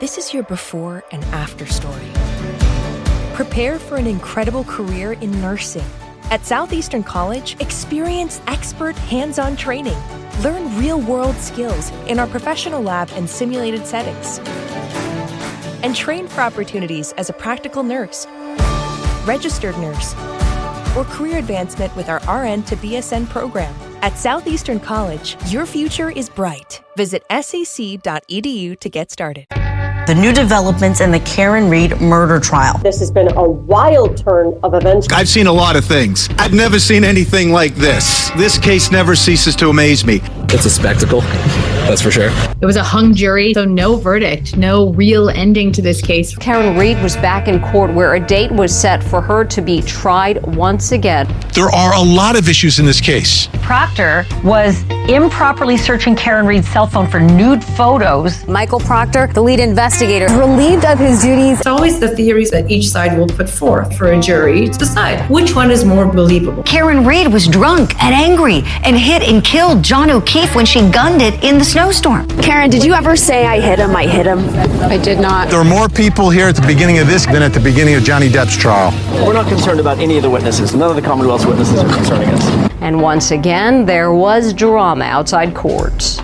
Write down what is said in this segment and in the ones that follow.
This is your before and after story. Prepare for an incredible career in nursing. At Southeastern College, experience expert hands-on training. Learn real-world skills in our professional lab and simulated settings. And train for opportunities as a practical nurse, registered nurse, or career advancement with our RN to BSN program. At Southeastern College, your future is bright. Visit sec.edu to get started. The new developments in the Karen Read murder trial. This has been a wild turn of events. I've seen a lot of things. I've never seen anything like this. This case never ceases to amaze me. It's a spectacle, that's for sure. It was a hung jury, so no verdict, no real ending to this case. Karen Read was back in court where a date was set for her to be tried once again. There are a lot of issues in this case. Proctor was improperly searching Karen Read's cell phone for nude photos. Michael Proctor, the lead investigator, relieved of his duties. It's always the theories that each side will put forth for a jury to decide which one is more believable. Karen Read was drunk and angry and hit and killed John O'Keefe when she gunned it in the snowstorm. Karen, did you ever say I hit him? I did not. There are more people here at the beginning of this than at the beginning of Johnny Depp's trial. We're not concerned about any of the witnesses. None of the Commonwealth's witnesses are concerning us. And once again, there was drama outside court.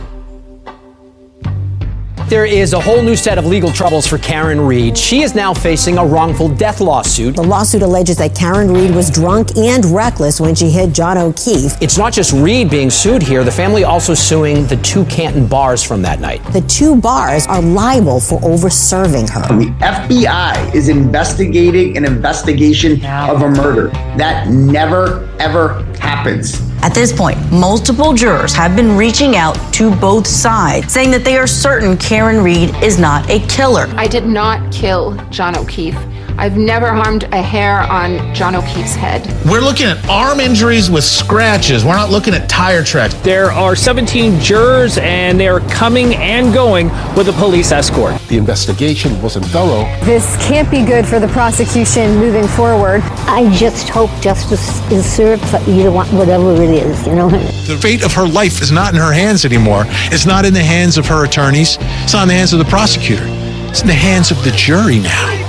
There is a whole new set of legal troubles for Karen Read. She is now facing a wrongful death lawsuit. The lawsuit alleges that Karen Read was drunk and reckless when she hit John O'Keefe. It's not just Read being sued here. The family also suing the two Canton bars from that night. The two bars are liable for over-serving her. The FBI is investigating an investigation of a murder. That never, ever happens. At this point, multiple jurors have been reaching out to both sides, saying that they are certain Karen Read is not a killer. I did not kill John O'Keefe. I've never harmed a hair on John O'Keefe's head. We're looking at arm injuries with scratches. We're not looking at tire tracks. There are 17 jurors, and they are coming and going with a police escort. The investigation wasn't thorough. This can't be good for the prosecution moving forward. I just hope justice is served for either one, whatever it is, you know. The fate of her life is not in her hands anymore. It's not in the hands of her attorneys. It's not in the hands of the prosecutor. It's in the hands of the jury now.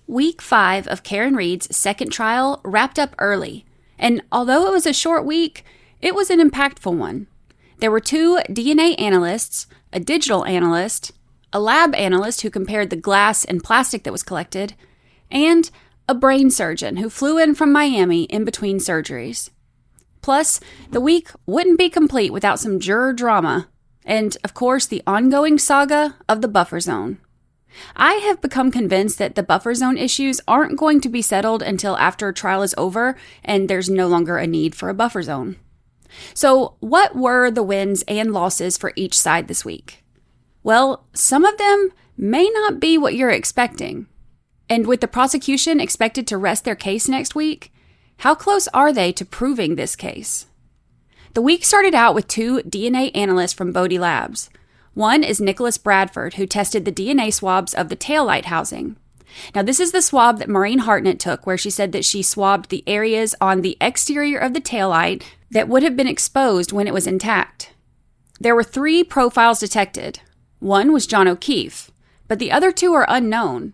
Week 5 of Karen Read's second trial wrapped up early, and although it was a short week, it was an impactful one. There were 2 DNA analysts, a digital analyst, a lab analyst who compared the glass and plastic that was collected, and a brain surgeon who flew in from Miami in between surgeries. Plus, the week wouldn't be complete without some juror drama, and, of course, the ongoing saga of the buffer zone. I have become convinced that the buffer zone issues aren't going to be settled until after a trial is over and there's no longer a need for a buffer zone. So, what were the wins and losses for each side this week? Well, some of them may not be what you're expecting. And with the prosecution expected to rest their case next week, how close are they to proving this case? The week started out with 2 DNA analysts from Bodie Labs. One is Nicholas Bradford, who tested the DNA swabs of the taillight housing. Now, this is the swab that Maureen Hartnett took, where she said that she swabbed the areas on the exterior of the taillight that would have been exposed when it was intact. There were 3 profiles detected. One was John O'Keefe, but the other 2 are unknown.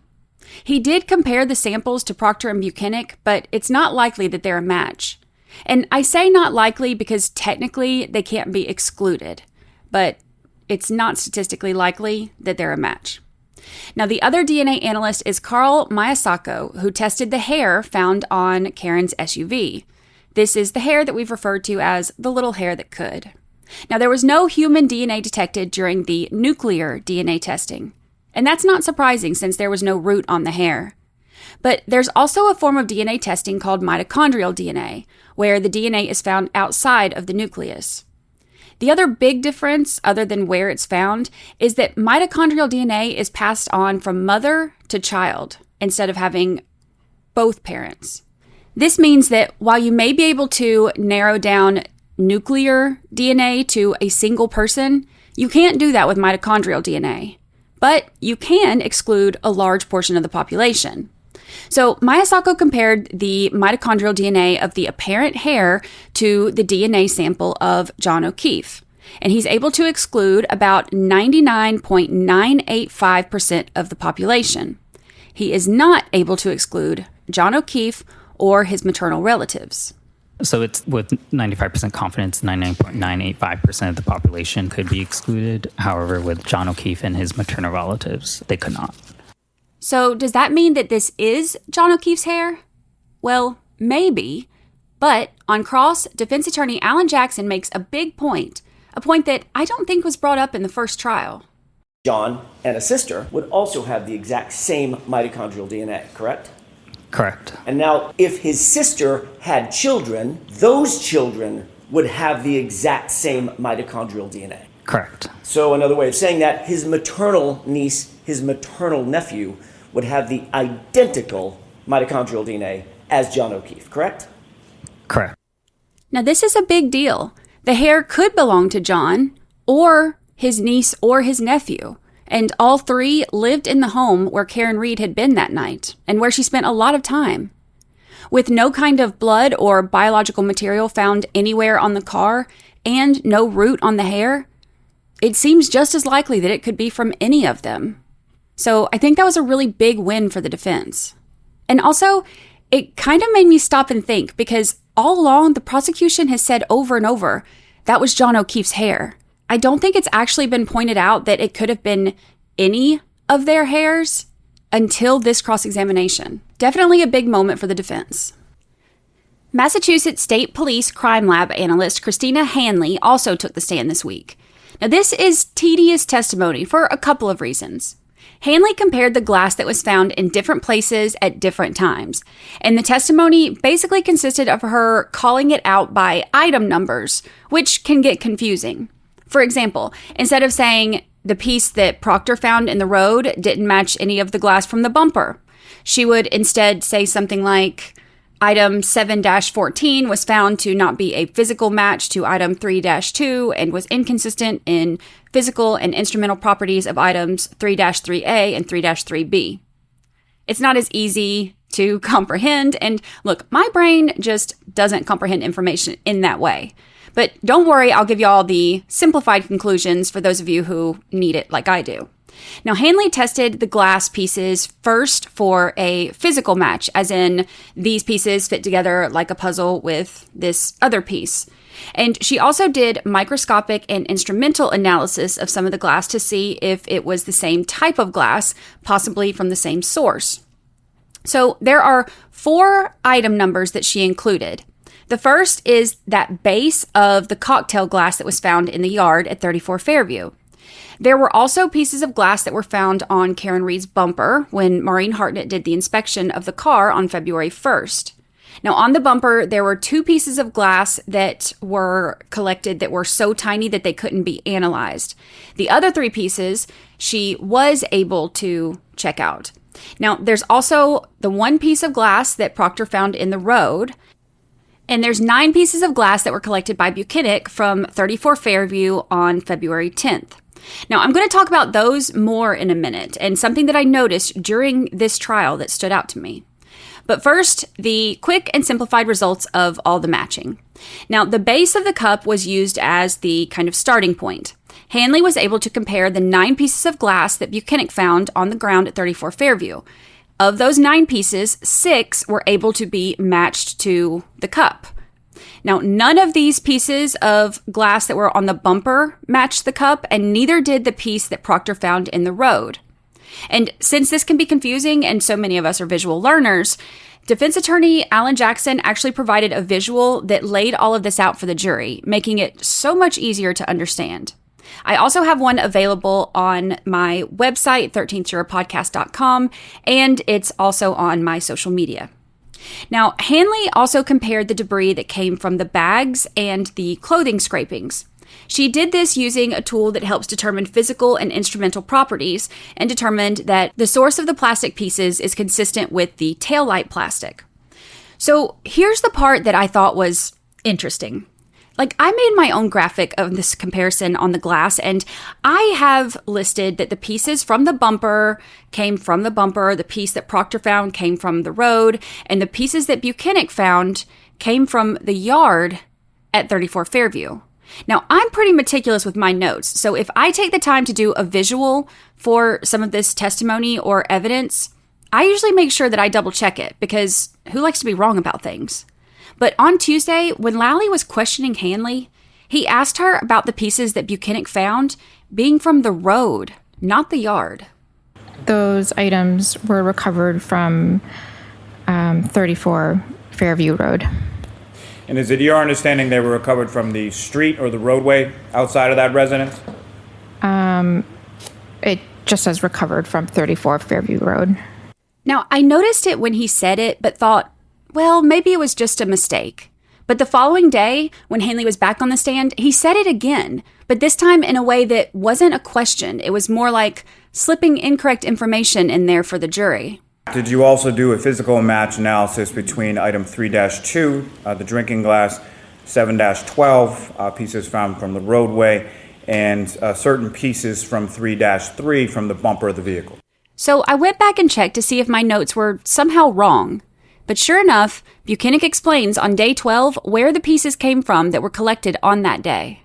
He did compare the samples to Proctor and Buchanan, but it's not likely that they're a match. And I say not likely because technically they can't be excluded, but it's not statistically likely that they're a match. Now, the other DNA analyst is Carl Miyasako, who tested the hair found on Karen's SUV. This is the hair that we've referred to as the little hair that could. Now, there was no human DNA detected during the nuclear DNA testing. And that's not surprising since there was no root on the hair. But there's also a form of DNA testing called mitochondrial DNA, where the DNA is found outside of the nucleus. The other big difference, other than where it's found, is that mitochondrial DNA is passed on from mother to child instead of having both parents. This means that while you may be able to narrow down nuclear DNA to a single person, you can't do that with mitochondrial DNA. But you can exclude a large portion of the population. So Miyasako compared the mitochondrial DNA of the apparent hair to the DNA sample of John O'Keefe, and he's able to exclude about 99.985% of the population. He is not able to exclude John O'Keefe or his maternal relatives. So it's with 95% confidence, 99.985% of the population could be excluded. However, with John O'Keefe and his maternal relatives, they could not. So does that mean that this is John O'Keefe's hair? Well, maybe. But on cross, defense attorney Alan Jackson makes a big point, a point that I don't think was brought up in the first trial. John and a sister would also have the exact same mitochondrial DNA, correct? Correct. And now, if his sister had children, those children would have the exact same mitochondrial DNA. Correct. So another way of saying that, his maternal niece, his maternal nephew, would have the identical mitochondrial DNA as John O'Keefe, correct? Correct. Now, this is a big deal. The hair could belong to John, or his niece, or his nephew. And all three lived in the home where Karen Reed had been that night, and where she spent a lot of time. With no kind of blood or biological material found anywhere on the car, and no root on the hair, it seems just as likely that it could be from any of them. So I think that was a really big win for the defense. And also, it kind of made me stop and think, because all along the prosecution has said over and over, that was John O'Keefe's hair. I don't think it's actually been pointed out that it could have been any of their hairs until this cross-examination. Definitely a big moment for the defense. Massachusetts State Police Crime Lab analyst Christina Hanley also took the stand this week. Now, this is tedious testimony for a couple of reasons. Hanley compared the glass that was found in different places at different times, and the testimony basically consisted of her calling it out by item numbers, which can get confusing. For example, instead of saying the piece that Proctor found in the road didn't match any of the glass from the bumper, she would instead say something like, item 7-14 was found to not be a physical match to item 3-2 and was inconsistent in physical and instrumental properties of items 3-3A and 3-3B. It's not as easy to comprehend, and look, my brain just doesn't comprehend information in that way. But don't worry, I'll give you all the simplified conclusions for those of you who need it like I do. Now, Hanley tested the glass pieces first for a physical match, as in these pieces fit together like a puzzle with this other piece. And she also did microscopic and instrumental analysis of some of the glass to see if it was the same type of glass, possibly from the same source. So there are 4 item numbers that she included. The first is that base of the cocktail glass that was found in the yard at 34 Fairview. There were also pieces of glass that were found on Karen Reed's bumper when Maureen Hartnett did the inspection of the car on February 1st. Now, on the bumper, there were 2 pieces of glass that were collected that were so tiny that they couldn't be analyzed. The other 3 pieces she was able to check out. Now, there's also the 1 piece of glass that Proctor found in the road. And there's 9 pieces of glass that were collected by Buchanan from 34 Fairview on February 10th. Now, I'm going to talk about those more in a minute, and something that I noticed during this trial that stood out to me. But first, the quick and simplified results of all the matching. Now, the base of the cup was used as the kind of starting point. Hanley was able to compare the 9 pieces of glass that Buchanan found on the ground at 34 Fairview. Of those 9 pieces, 6 were able to be matched to the cup. Now, none of these pieces of glass that were on the bumper matched the cup, and neither did the piece that Proctor found in the road. And since this can be confusing, and so many of us are visual learners, defense attorney Alan Jackson actually provided a visual that laid all of this out for the jury, making it so much easier to understand. I also have one available on my website, 13thjurorpodcast.com, and it's also on my social media. Now, Hanley also compared the debris that came from the bags and the clothing scrapings. She did this using a tool that helps determine physical and instrumental properties, and determined that the source of the plastic pieces is consistent with the taillight plastic. So here's the part that I thought was interesting. Like, I made my own graphic of this comparison on the glass, and I have listed that the pieces from the bumper came from the bumper, the piece that Proctor found came from the road, and the pieces that Buchanan found came from the yard at 34 Fairview. Now, I'm pretty meticulous with my notes, so if I take the time to do a visual for some of this testimony or evidence, I usually make sure that I double check it, because who likes to be wrong about things? But on Tuesday, when Lally was questioning Hanley, he asked her about the pieces that Buchanan found being from the road, not the yard. Those items were recovered from 34 Fairview Road. And is it your understanding they were recovered from the street or the roadway outside of that residence? It just says recovered from 34 Fairview Road. Now, I noticed it when he said it, but thought, well, maybe it was just a mistake. But the following day, when Hanley was back on the stand, he said it again, but this time in a way that wasn't a question. It was more like slipping incorrect information in there for the jury. Did you also do a physical match analysis between item 3-2, the drinking glass, 7-12, pieces found from the roadway, and certain pieces from 3-3 from the bumper of the vehicle? So I went back and checked to see if my notes were somehow wrong. But sure enough, Buchanan explains on day 12 where the pieces came from that were collected on that day.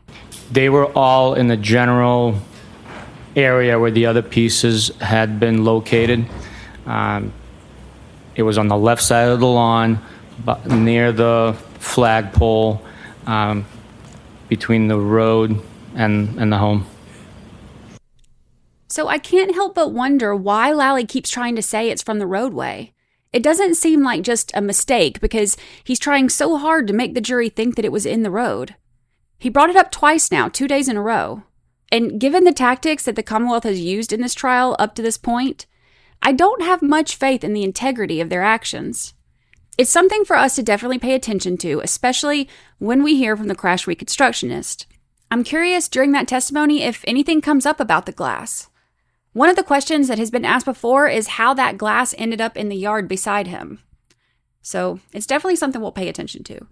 They were all in the general area where the other pieces had been located. It was on the left side of the lawn, near the flagpole, between the road and the home. So I can't help but wonder why Lally keeps trying to say it's from the roadway. It doesn't seem like just a mistake, because he's trying so hard to make the jury think that it was in the road. He brought it up twice now, 2 days in a row. And given the tactics that the Commonwealth has used in this trial up to this point, I don't have much faith in the integrity of their actions. It's something for us to definitely pay attention to, especially when we hear from the crash reconstructionist. I'm curious during that testimony if anything comes up about the glass. One of the questions that has been asked before is how that glass ended up in the yard beside him. So it's definitely something we'll pay attention to.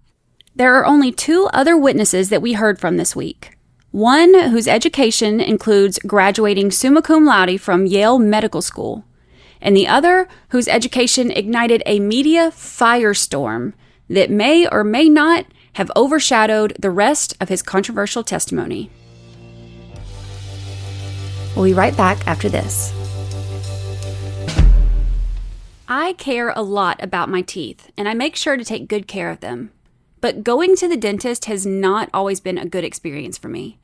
There are only 2 other witnesses that we heard from this week. One whose education includes graduating summa cum laude from Yale Medical School, and the other whose education ignited a media firestorm that may or may not have overshadowed the rest of his controversial testimony. We'll be right back after this. I care a lot about my teeth, and I make sure to take good care of them. But going to the dentist has not always been a good experience for me.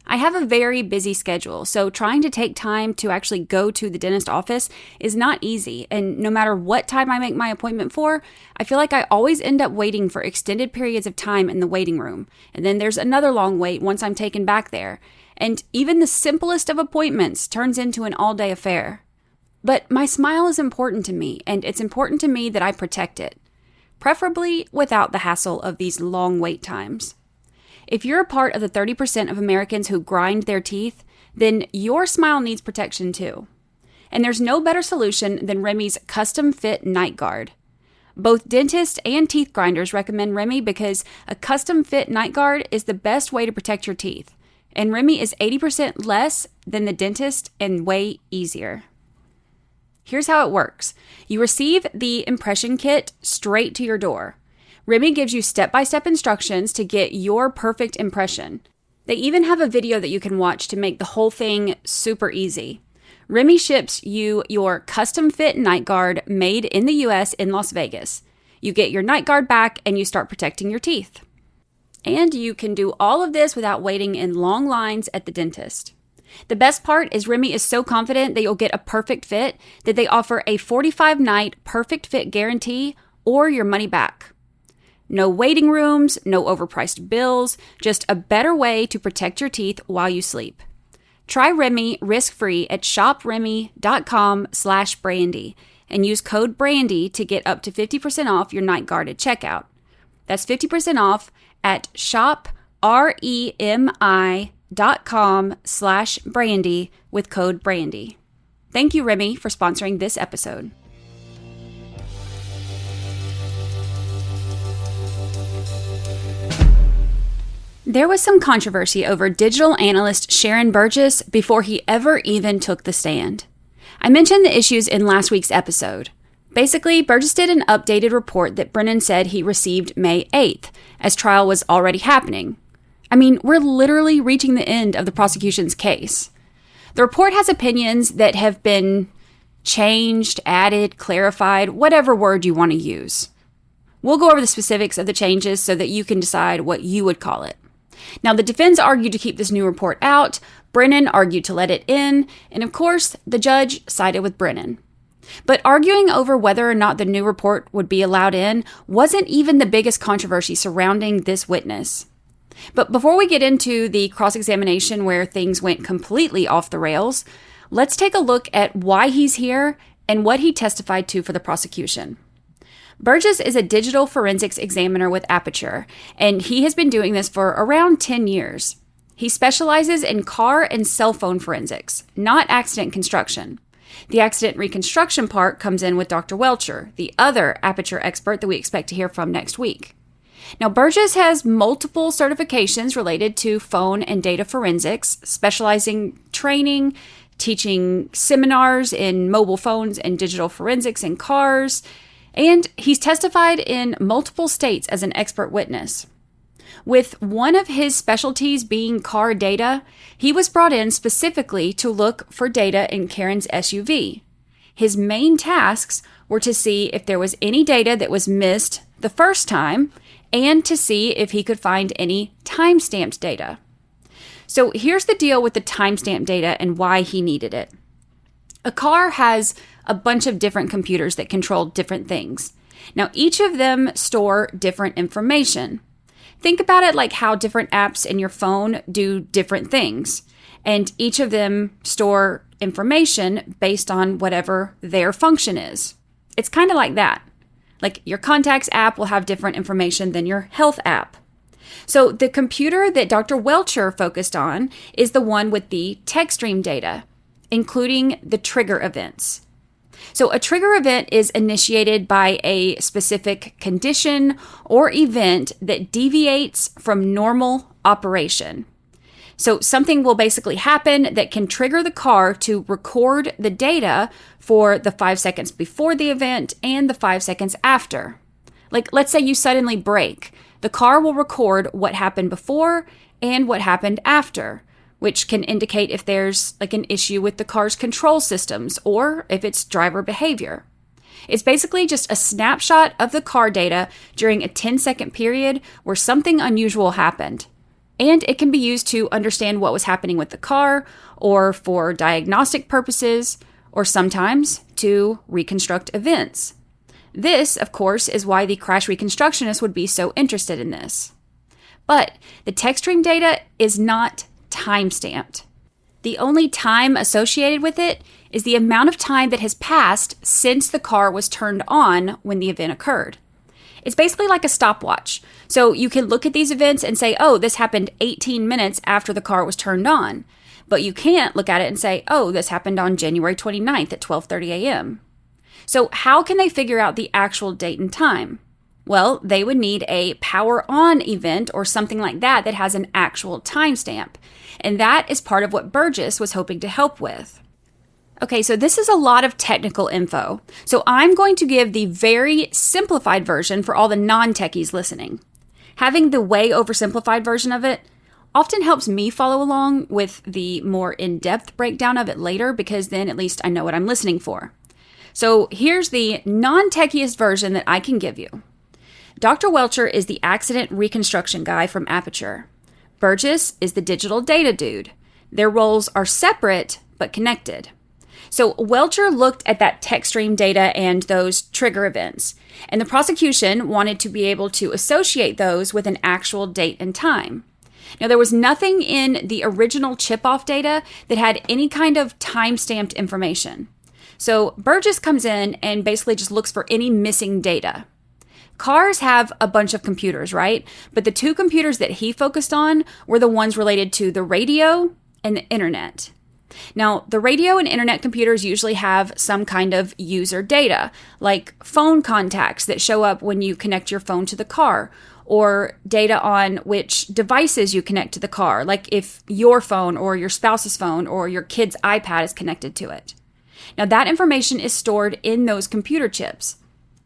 I have a very busy schedule, so trying to take time to actually go to the dentist office is not easy, and no matter what time I make my appointment for, I feel like I always end up waiting for extended periods of time in the waiting room, and then there's another long wait once I'm taken back there. And even the simplest of appointments turns into an all-day affair. But my smile is important to me, and it's important to me that I protect it, preferably without the hassle of these long wait times. If you're a part of the 30% of Americans who grind their teeth, then your smile needs protection too. And there's no better solution than Remy's custom fit night guard. Both dentists and teeth grinders recommend Remy because a custom fit night guard is the best way to protect your teeth. And Remy is 80% less than the dentist and way easier. Here's how it works. You receive the impression kit straight to your door. Remy gives you step-by-step instructions to get your perfect impression. They even have a video that you can watch to make the whole thing super easy. Remy ships you your custom fit night guard made in the US in Las Vegas. You get your night guard back and you start protecting your teeth. And you can do all of this without waiting in long lines at the dentist. The best part is Remy is so confident that you'll get a perfect fit that they offer a 45-night perfect fit guarantee or your money back. No waiting rooms, no overpriced bills, just a better way to protect your teeth while you sleep. Try Remy risk-free at shopremy.com/brandy and use code BRANDY to get up to 50% off your night guard at checkout. That's 50% off at shopremi.com/brandy with code BRANDY. Thank you, Remy, for sponsoring this episode. There was some controversy over digital analyst Sharon Burgess before he ever even took the stand. I mentioned the issues in last week's episode. Basically, Burgess did an updated report that Brennan said he received May 8th, as trial was already happening. I mean, we're literally reaching the end of the prosecution's case. The report has opinions that have been changed, added, clarified, whatever word you want to use. We'll go over the specifics of the changes so that you can decide what you would call it. Now, the defense argued to keep this new report out, Brennan argued to let it in, and of course, the judge sided with Brennan. But arguing over whether or not the new report would be allowed in wasn't even the biggest controversy surrounding this witness. But before we get into the cross-examination where things went completely off the rails, let's take a look at why he's here and what he testified to for the prosecution. Burgess is a digital forensics examiner with Aperture, and he has been doing this for around 10 years. He specializes in car and cell phone forensics, not accident construction. The accident reconstruction part comes in with Dr. Welcher, the other Aperture expert that we expect to hear from next week. Now, Burgess has multiple certifications related to phone and data forensics, specializing training, teaching seminars in mobile phones and digital forensics in cars, and he's testified in multiple states as an expert witness. With one of his specialties being car data, he was brought in specifically to look for data in Karen's SUV. His main tasks were to see if there was any data that was missed the first time and to see if he could find any time-stamped data. So here's the deal with the timestamp data and why he needed it. A car has a bunch of different computers that control different things. Now, each of them store different information. Think about it like how different apps in your phone do different things, and each of them store information based on whatever their function is. It's kind of like that. Like your contacts app will have different information than your health app. So the computer that Dr. Welcher focused on is the one with the text stream data, including the trigger events. So a trigger event is initiated by a specific condition or event that deviates from normal operation. So something will basically happen that can trigger the car to record the data for the 5 seconds before the event and the 5 seconds after. Like, let's say you suddenly brake. The car will record what happened before and what happened after, which can indicate if there's like an issue with the car's control systems or if it's driver behavior. It's basically just a snapshot of the car data during a 10-second period where something unusual happened. And it can be used to understand what was happening with the car or for diagnostic purposes or sometimes to reconstruct events. This, of course, is why the crash reconstructionist would be so interested in this. But the text stream data is not time-stamped. The only time associated with it is the amount of time that has passed since the car was turned on when the event occurred. It's basically like a stopwatch. So you can look at these events and say, oh, this happened 18 minutes after the car was turned on. But you can't look at it and say, oh, this happened on January 29th at 12:30 a.m. So how can they figure out the actual date and time? Well, they would need a power on event or something like that that has an actual timestamp. And that is part of what Burgess was hoping to help with. Okay, so this is a lot of technical info. So I'm going to give the very simplified version for all the non-techies listening. Having the way oversimplified version of it often helps me follow along with the more in-depth breakdown of it later, because then at least I know what I'm listening for. So here's the non-techiest version that I can give you. Dr. Welcher is the accident reconstruction guy from Aperture. Burgess is the digital data dude. Their roles are separate but connected. So Welcher looked at that text stream data and those trigger events, and the prosecution wanted to be able to associate those with an actual date and time. Now, there was nothing in the original chip-off data that had any kind of time-stamped information. So Burgess comes in and basically just looks for any missing data. Cars have a bunch of computers, right? But the two computers that he focused on were the ones related to the radio and the internet. Now, the radio and internet computers usually have some kind of user data, like phone contacts that show up when you connect your phone to the car, or data on which devices you connect to the car, like if your phone or your spouse's phone or your kid's iPad is connected to it. Now, that information is stored in those computer chips.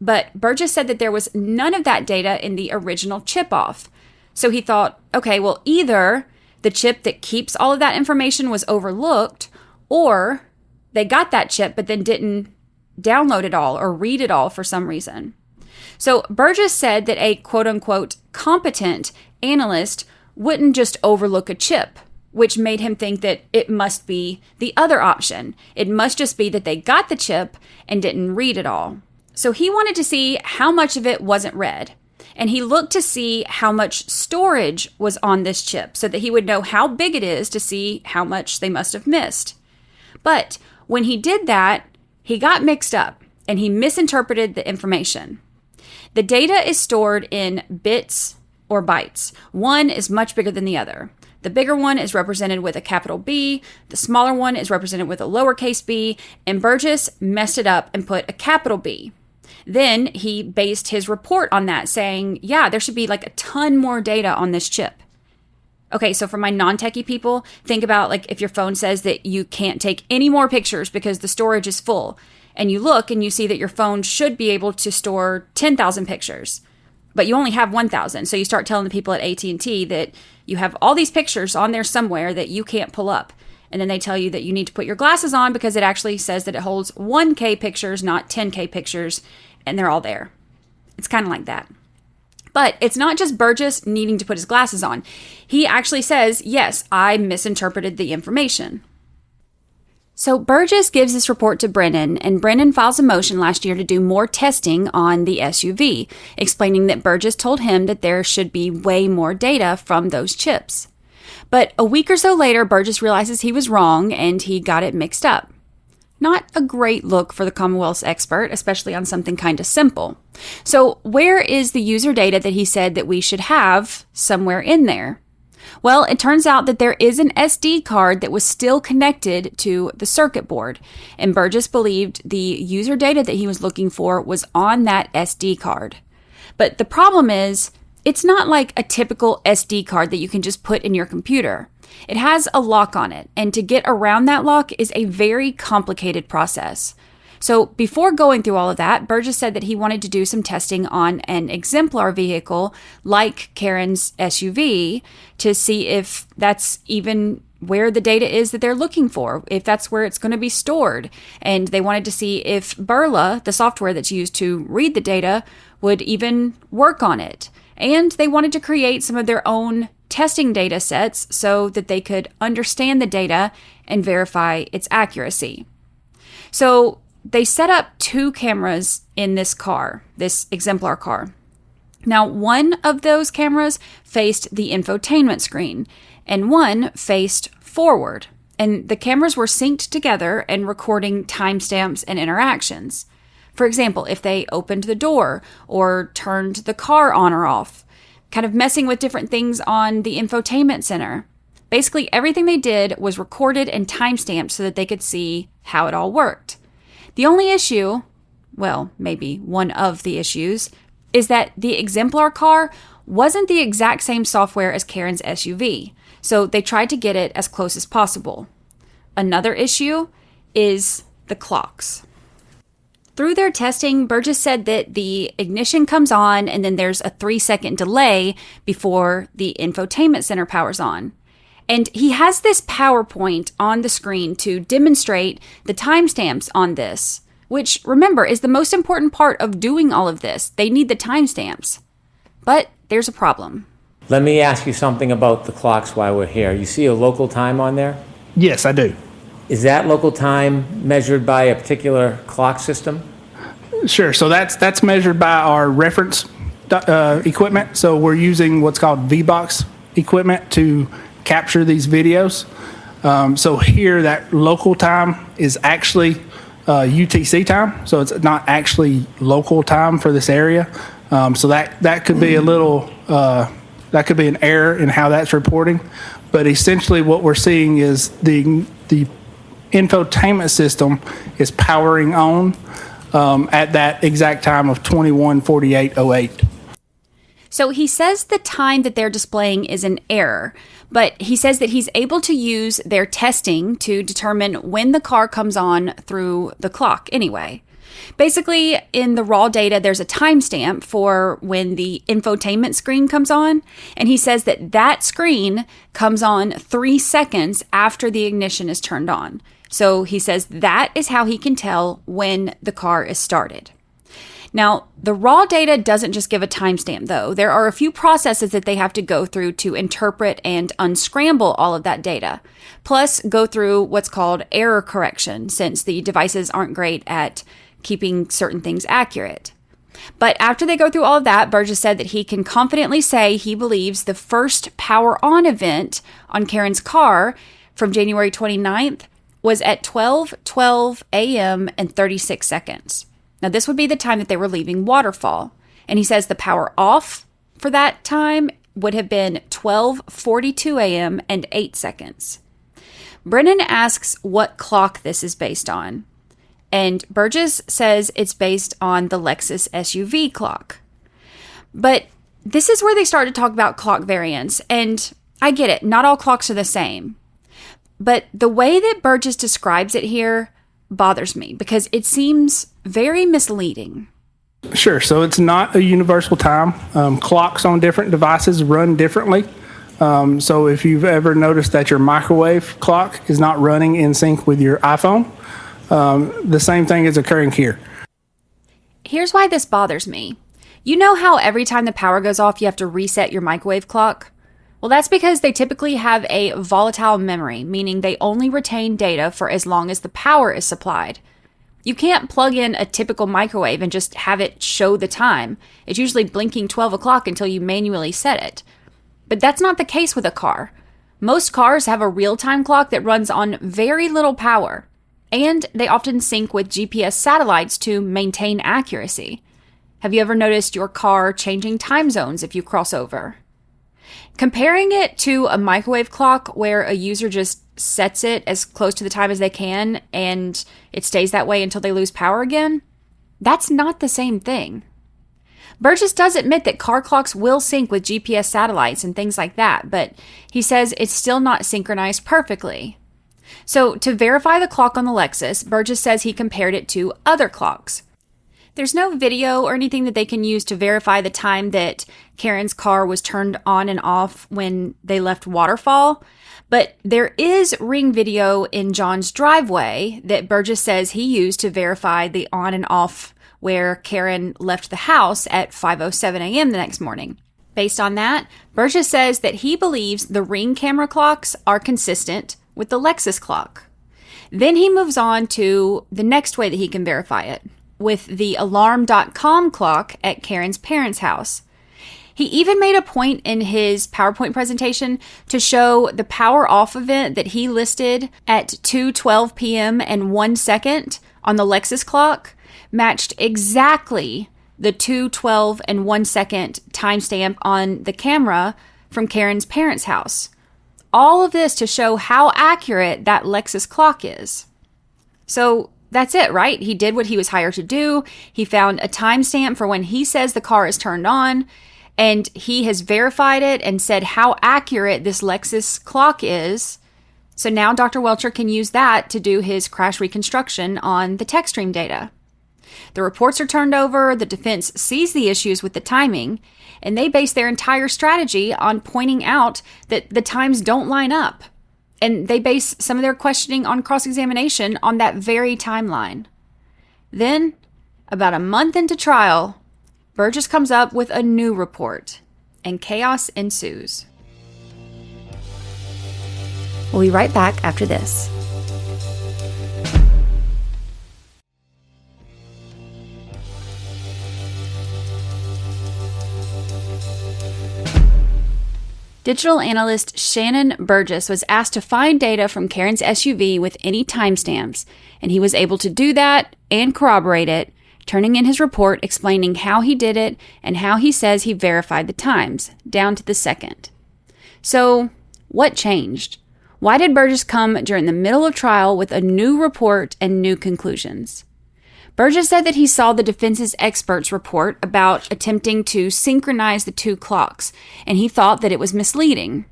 But Burgess said that there was none of that data in the original chip-off. So he thought, okay, well, either the chip that keeps all of that information was overlooked, or they got that chip but then didn't download it all or read it all for some reason. So Burgess said that a quote-unquote competent analyst wouldn't just overlook a chip, which made him think that it must be the other option. It must just be that they got the chip and didn't read it all. So he wanted to see how much of it wasn't read. And he looked to see how much storage was on this chip so that he would know how big it is to see how much they must have missed. But when he did that, he got mixed up and he misinterpreted the information. The data is stored in bits or bytes. One is much bigger than the other. The bigger one is represented with a capital B, the smaller one is represented with a lowercase b, and Burgess messed it up and put a capital B. Then he based his report on that, saying, yeah, there should be like a ton more data on this chip. Okay, so for my non-techie people, think about like if your phone says that you can't take any more pictures because the storage is full, and you look and you see that your phone should be able to store 10,000 pictures, but you only have 1,000. So you start telling the people at AT&T that you have all these pictures on there somewhere that you can't pull up. And then they tell you that you need to put your glasses on because it actually says that it holds 1K pictures, not 10K pictures, and they're all there. It's kind of like that. But it's not just Burgess needing to put his glasses on. He actually says, yes, I misinterpreted the information. So Burgess gives this report to Brennan, and Brennan files a motion last year to do more testing on the SUV, explaining that Burgess told him that there should be way more data from those chips. But a week or so later, Burgess realizes he was wrong and he got it mixed up. Not a great look for the Commonwealth's expert, especially on something kind of simple. So where is the user data that he said that we should have somewhere in there? Well, it turns out that there is an SD card that was still connected to the circuit board, and Burgess believed the user data that he was looking for was on that SD card. But the problem is, it's not like a typical SD card that you can just put in your computer. It has a lock on it, and to get around that lock is a very complicated process. So before going through all of that, Burgess said that he wanted to do some testing on an exemplar vehicle like Karen's SUV to see if that's even where the data is that they're looking for, if that's where it's going to be stored. And they wanted to see if Burla, the software that's used to read the data, would even work on it. And they wanted to create some of their own testing data sets so that they could understand the data and verify its accuracy. So they set up 2 cameras in this car, this exemplar car. Now, one of those cameras faced the infotainment screen, and one faced forward. And the cameras were synced together and recording timestamps and interactions. For example, if they opened the door or turned the car on or off, kind of messing with different things on the infotainment center. Basically, everything they did was recorded and timestamped so that they could see how it all worked. The only issue, well, maybe one of the issues, is that the exemplar car wasn't the exact same software as Karen's SUV, so they tried to get it as close as possible. Another issue is the clocks. Through their testing, Burgess said that the ignition comes on and then there's a 3-second delay before the infotainment center powers on. And he has this PowerPoint on the screen to demonstrate the timestamps on this, which, remember, is the most important part of doing all of this. They need the timestamps. But there's a problem. Let me ask you something about the clocks while we're here. You see a local time on there? Yes, I do. Is that local time measured by a particular clock system? Sure. So that's measured by our reference equipment. So we're using what's called VBox equipment to capture these videos. So here, that local time is actually UTC time. So it's not actually local time for this area. So that could be a little, that could be an error in how that's reporting. But essentially what we're seeing is the infotainment system is powering on at that exact time of 21:48:08. So he says the time that they're displaying is an error, but he says that he's able to use their testing to determine when the car comes on through the clock anyway. Basically, in the raw data, there's a timestamp for when the infotainment screen comes on, and he says that that screen comes on 3 seconds after the ignition is turned on. So he says that is how he can tell when the car is started. Now, the raw data doesn't just give a timestamp, though. There are a few processes that they have to go through to interpret and unscramble all of that data, plus go through what's called error correction, since the devices aren't great at keeping certain things accurate. But after they go through all of that, Burgess said that he can confidently say he believes the first power on event on Karen's car from January 29th was at 12:12 a.m. and 36 seconds. Now, this would be the time that they were leaving Waterfall. And he says the power off for that time would have been 12:42 a.m. and 8 seconds. Brennan asks what clock this is based on. And Burgess says it's based on the Lexus SUV clock. But this is where they start to talk about clock variance. And I get it, not all clocks are the same. But the way that Burgess describes it here bothers me because it seems very misleading. Sure. So it's not a universal time. Clocks on different devices run differently. So if you've ever noticed that your microwave clock is not running in sync with your iPhone, the same thing is occurring here. Here's why this bothers me. You know how every time the power goes off, you have to reset your microwave clock? Well, that's because they typically have a volatile memory, meaning they only retain data for as long as the power is supplied. You can't plug in a typical microwave and just have it show the time. It's usually blinking 12 o'clock until you manually set it. But that's not the case with a car. Most cars have a real-time clock that runs on very little power, and they often sync with GPS satellites to maintain accuracy. Have you ever noticed your car changing time zones if you cross over? Comparing it to a microwave clock where a user just sets it as close to the time as they can and it stays that way until they lose power again, that's not the same thing. Burgess does admit that car clocks will sync with GPS satellites and things like that, but he says it's still not synchronized perfectly. So to verify the clock on the Lexus, Burgess says he compared it to other clocks. There's no video or anything that they can use to verify the time that Karen's car was turned on and off when they left Waterfall, but there is Ring video in John's driveway that Burgess says he used to verify the on and off where Karen left the house at 5:07 a.m. the next morning. Based on that, Burgess says that he believes the Ring camera clocks are consistent with the Lexus clock. Then he moves on to the next way that he can verify it, with the alarm.com clock at Karen's parents' house. He even made a point in his PowerPoint presentation to show the power off event that he listed at 2:12 p.m. and 1 second on the Lexus clock matched exactly the 2:12 and 1 second timestamp on the camera from Karen's parents' house. All of this to show how accurate that Lexus clock is. So that's it, right? He did what he was hired to do. He found a timestamp for when he says the car is turned on, and he has verified it and said how accurate this Lexus clock is. So now Dr. Welcher can use that to do his crash reconstruction on the tech stream data. The reports are turned over, the defense sees the issues with the timing, and they base their entire strategy on pointing out that the times don't line up. And they base some of their questioning on cross-examination on that very timeline. Then, about a month into trial, Burgess comes up with a new report, and chaos ensues. We'll be right back after this. Digital analyst Shannon Burgess was asked to find data from Karen's SUV with any timestamps, and he was able to do that and corroborate it, turning in his report explaining how he did it and how he says he verified the times, down to the second. So, what changed? Why did Burgess come during the middle of trial with a new report and new conclusions? Burgess said that he saw the defense's experts report about attempting to synchronize the two clocks, and he thought that it was misleading.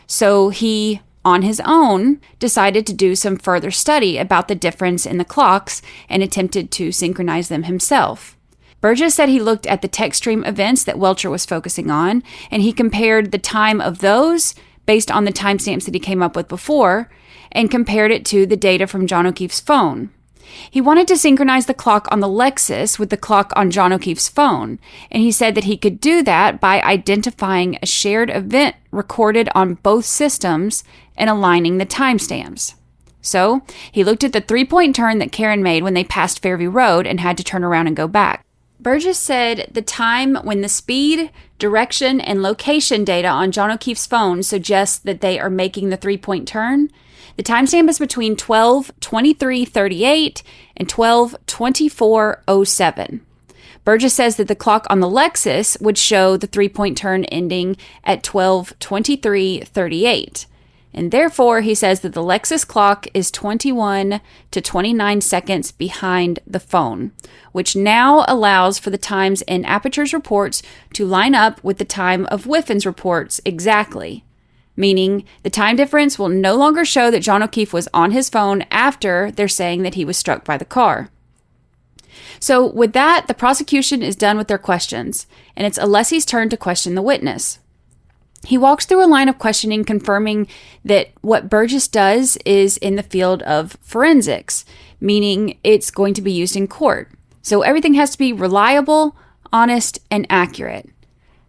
So he, on his own, decided to do some further study about the difference in the clocks and attempted to synchronize them himself. Burgess said he looked at the text stream events that Welcher was focusing on, and he compared the time of those based on the timestamps that he came up with before, and compared it to the data from John O'Keefe's phone. He wanted to synchronize the clock on the Lexus with the clock on John O'Keefe's phone, and he said that he could do that by identifying a shared event recorded on both systems and aligning the timestamps. So, he looked at the 3-point turn that Karen made when they passed Fairview Road and had to turn around and go back. Burgess said the time when the speed, direction, and location data on John O'Keefe's phone suggests that they are making the 3-point turn, the timestamp is between 12:23:38 and 12:24:07. Burgess says that the clock on the Lexus would show the 3-point turn ending at 12:23:38. And therefore, he says that the Lexus clock is 21 to 29 seconds behind the phone, which now allows for the times in Aperture's reports to line up with the time of Whiffin's reports exactly. Meaning the time difference will no longer show that John O'Keefe was on his phone after they're saying that he was struck by the car. So with that, the prosecution is done with their questions, and it's Alessi's turn to question the witness. He walks through a line of questioning confirming that what Burgess does is in the field of forensics, meaning it's going to be used in court. So everything has to be reliable, honest, and accurate.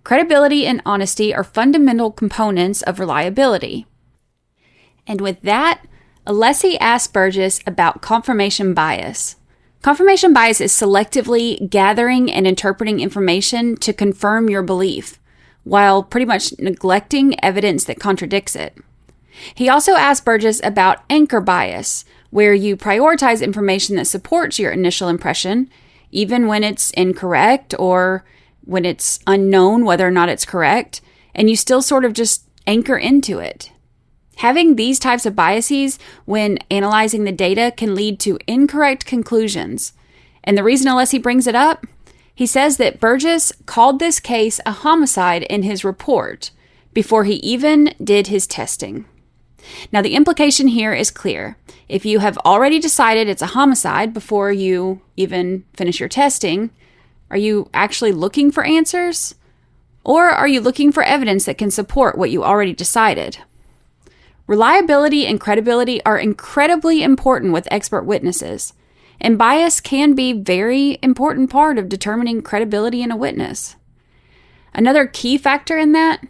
Credibility and honesty are fundamental components of reliability. And with that, Alessi asked Burgess about confirmation bias. Confirmation bias is selectively gathering and interpreting information to confirm your belief, while pretty much neglecting evidence that contradicts it. He also asked Burgess about anchor bias, where you prioritize information that supports your initial impression, even when it's incorrect or when it's unknown whether or not it's correct, and you still sort of just anchor into it. Having these types of biases when analyzing the data can lead to incorrect conclusions. And the reason Alessi brings it up, he says that Burgess called this case a homicide in his report before he even did his testing. Now, the implication here is clear. If you have already decided it's a homicide before you even finish your testing, are you actually looking for answers? Or are you looking for evidence that can support what you already decided? Reliability and credibility are incredibly important with expert witnesses, and bias can be a very important part of determining credibility in a witness. Another key factor in that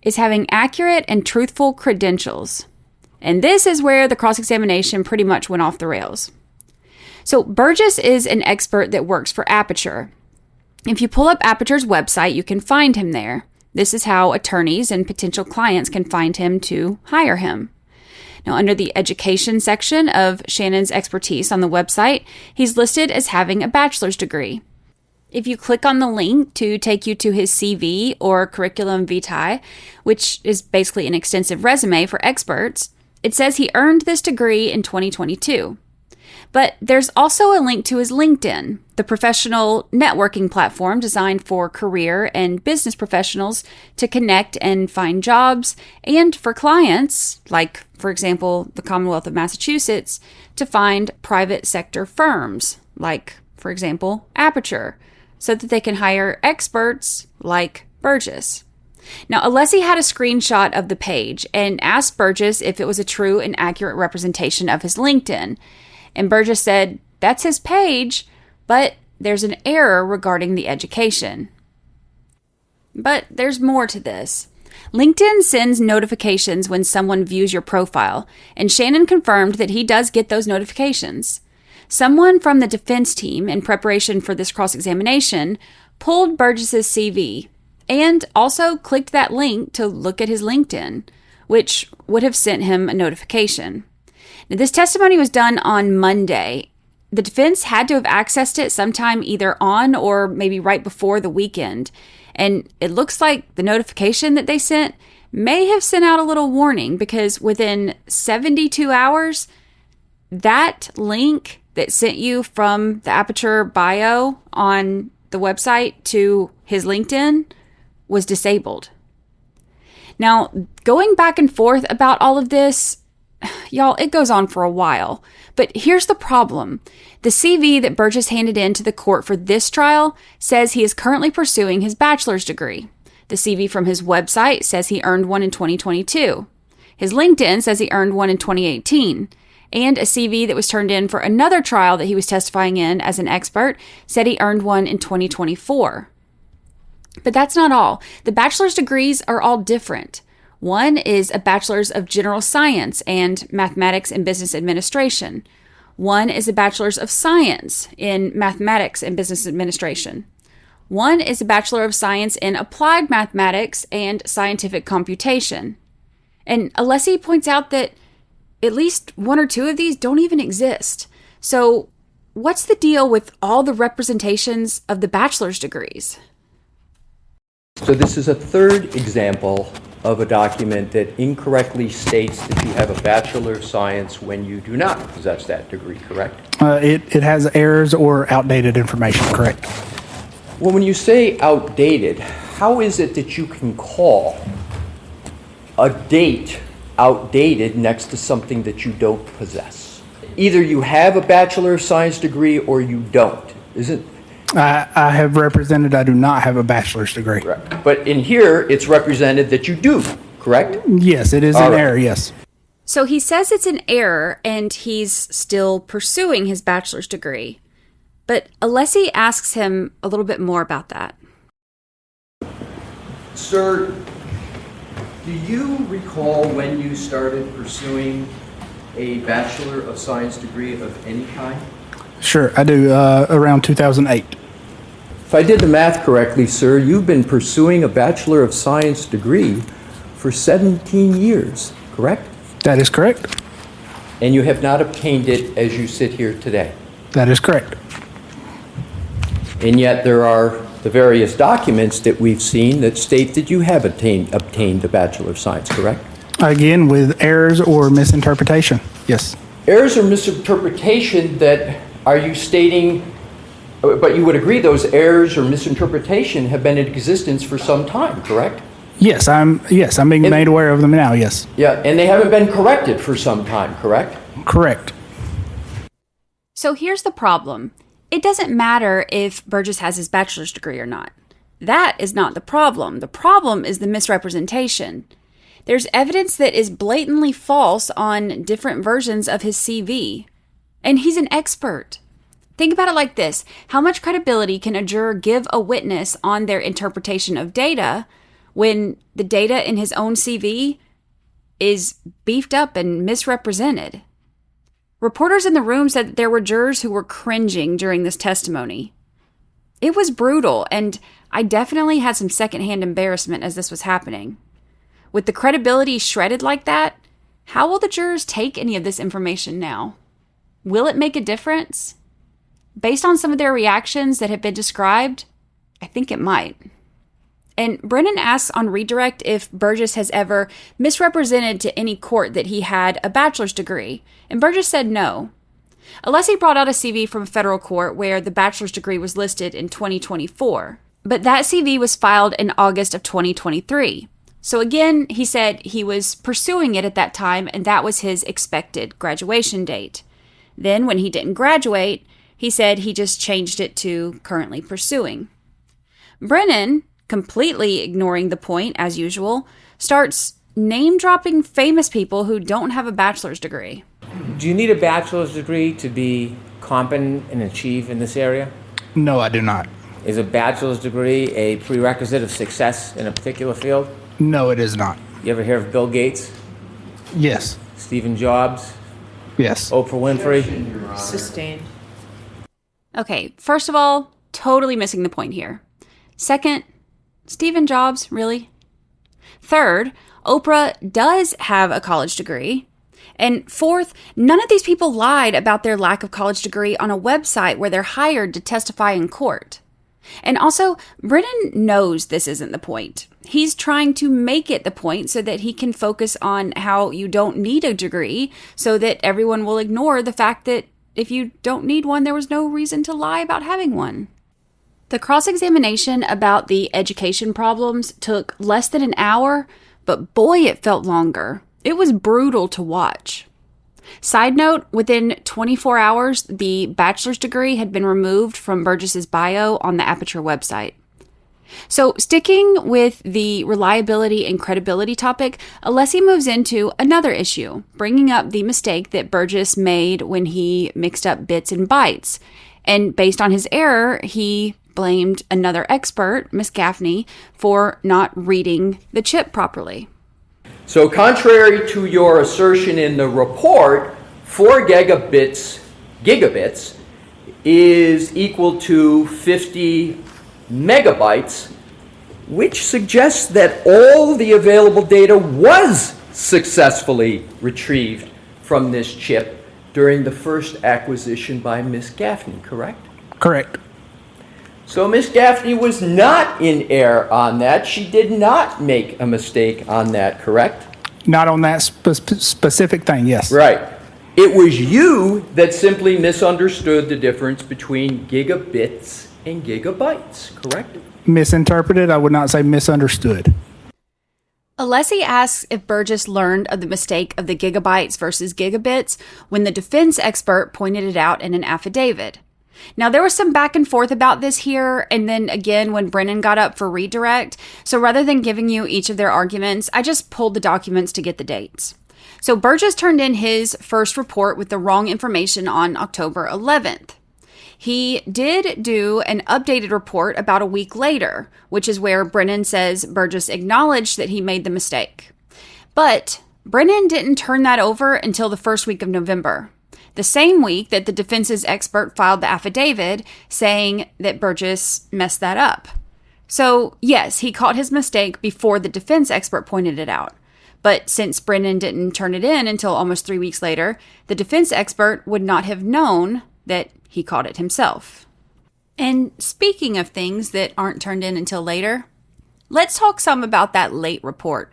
is having accurate and truthful credentials. And this is where the cross-examination pretty much went off the rails. So Burgess is an expert that works for Aperture. If you pull up Aperture's website, you can find him there. This is how attorneys and potential clients can find him to hire him. Now, under the education section of Shannon's expertise on the website, he's listed as having a bachelor's degree. If you click on the link to take you to his CV or curriculum vitae, which is basically an extensive resume for experts, it says he earned this degree in 2022. But there's also a link to his LinkedIn, the professional networking platform designed for career and business professionals to connect and find jobs, and for clients, like, for example, the Commonwealth of Massachusetts, to find private sector firms, like, for example, Aperture, so that they can hire experts like Burgess. Now, Alessi had a screenshot of the page and asked Burgess if it was a true and accurate representation of his LinkedIn. And Burgess said, that's his page, but there's an error regarding the education. But there's more to this. LinkedIn sends notifications when someone views your profile, and Shannon confirmed that he does get those notifications. Someone from the defense team, in preparation for this cross-examination, pulled Burgess's CV and also clicked that link to look at his LinkedIn, which would have sent him a notification. Now, this testimony was done on Monday. The defense had to have accessed it sometime either on or maybe right before the weekend. And it looks like the notification that they sent may have sent out a little warning, because within 72 hours, that link that sent you from the Aperture bio on the website to his LinkedIn was disabled. Now, going back and forth about all of this, y'all, it goes on for a while. But here's the problem. The CV that Burgess handed in to the court for this trial says he is currently pursuing his bachelor's degree. The CV from his website says he earned one in 2022. His LinkedIn says he earned one in 2018. And a CV that was turned in for another trial that he was testifying in as an expert said he earned one in 2024. But that's not all. The bachelor's degrees are all different. One is a bachelor's of general science and mathematics and business administration. One is a bachelor's of science in mathematics and business administration. One is a bachelor of science in applied mathematics and scientific computation. And Alessi points out that at least one or two of these don't even exist. So what's the deal with all the representations of the bachelor's degrees? So this is a third example of a document that incorrectly states that you have a Bachelor of Science when you do not possess that degree, correct? It has errors or outdated information, correct? Well, when you say outdated, how is it that you can call a date outdated next to something that you don't possess? Either you have a Bachelor of Science degree or you don't, isn't? I have represented I do not have a bachelor's degree. Right. But in here, it's represented that you do, correct? Yes, it is an error, yes. So he says it's an error and he's still pursuing his bachelor's degree. But Alessi asks him a little bit more about that. Sir, do you recall when you started pursuing a Bachelor of Science degree of any kind? Sure, I do, around 2008. If I did the math correctly, sir, you've been pursuing a Bachelor of Science degree for 17 years, correct? That is correct. And you have not obtained it as you sit here today? That is correct. And yet there are the various documents that we've seen that state that you have obtained a Bachelor of Science, correct? Again, with errors or misinterpretation, yes. Errors or misinterpretation that are you stating, but you would agree those errors or misinterpretation have been in existence for some time, correct? Yes, I'm being made aware of them now, yes. Yeah, and they haven't been corrected for some time, correct? Correct. So here's the problem. It doesn't matter if Burgess has his bachelor's degree or not. That is not the problem. The problem is the misrepresentation. There's evidence that is blatantly false on different versions of his CV. And he's an expert. Think about it like this. How much credibility can a juror give a witness on their interpretation of data when the data in his own CV is beefed up and misrepresented? Reporters in the room said that there were jurors who were cringing during this testimony. It was brutal, and I definitely had some secondhand embarrassment as this was happening. With the credibility shredded like that, how will the jurors take any of this information now? Will it make a difference? Based on some of their reactions that have been described, I think it might. And Brennan asks on redirect if Burgess has ever misrepresented to any court that he had a bachelor's degree, and Burgess said no. Alessi brought out a CV from a federal court where the bachelor's degree was listed in 2024, but that CV was filed in August of 2023. So again, he said he was pursuing it at that time, and that was his expected graduation date. Then when he didn't graduate, he said he just changed it to currently pursuing. Brennan, completely ignoring the point as usual, starts name-dropping famous people who don't have a bachelor's degree. Do you need a bachelor's degree to be competent and achieve in this area? No, I do not. Is a bachelor's degree a prerequisite of success in a particular field? No, it is not. You ever hear of Bill Gates? Yes. Stephen Jobs? Yes. Oprah Winfrey? Sustained. Okay, first of all, totally missing the point here. Second, Stephen Jobs, really? Third, Oprah does have a college degree. And fourth, none of these people lied about their lack of college degree on a website where they're hired to testify in court. And also, Brennan knows this isn't the point. He's trying to make it the point so that he can focus on how you don't need a degree so that everyone will ignore the fact that if you don't need one, there was no reason to lie about having one. The cross-examination about the education problems took less than an hour, but boy, it felt longer. It was brutal to watch. Side note, within 24 hours, the bachelor's degree had been removed from Burgess's bio on the Aperture website. So, sticking with the reliability and credibility topic, Alessi moves into another issue, bringing up the mistake that Burgess made when he mixed up bits and bytes. And based on his error, he blamed another expert, Miss Gaffney, for not reading the chip properly. So contrary to your assertion in the report, 4 gigabits is equal to 50 megabytes, which suggests that all the available data was successfully retrieved from this chip during the first acquisition by Miss Gaffney, correct? Correct. So Miss Gaffney was not in error on that. She did not make a mistake on that, correct? Not on that specific thing, yes. Right. It was you that simply misunderstood the difference between gigabits and gigabytes, correct? Misinterpreted, I would not say misunderstood. Alessi asks if Burgess learned of the mistake of the gigabytes versus gigabits when the defense expert pointed it out in an affidavit. Now, there was some back and forth about this here, and then again when Brennan got up for redirect. So rather than giving you each of their arguments, I just pulled the documents to get the dates. So Burgess turned in his first report with the wrong information on October 11th. He did do an updated report about a week later, which is where Brennan says Burgess acknowledged that he made the mistake. But Brennan didn't turn that over until the first week of November, the same week that the defense's expert filed the affidavit saying that Burgess messed that up. So, yes, he caught his mistake before the defense expert pointed it out. But since Brennan didn't turn it in until almost 3 weeks later, the defense expert would not have known that he caught it himself. And speaking of things that aren't turned in until later, let's talk some about that late report.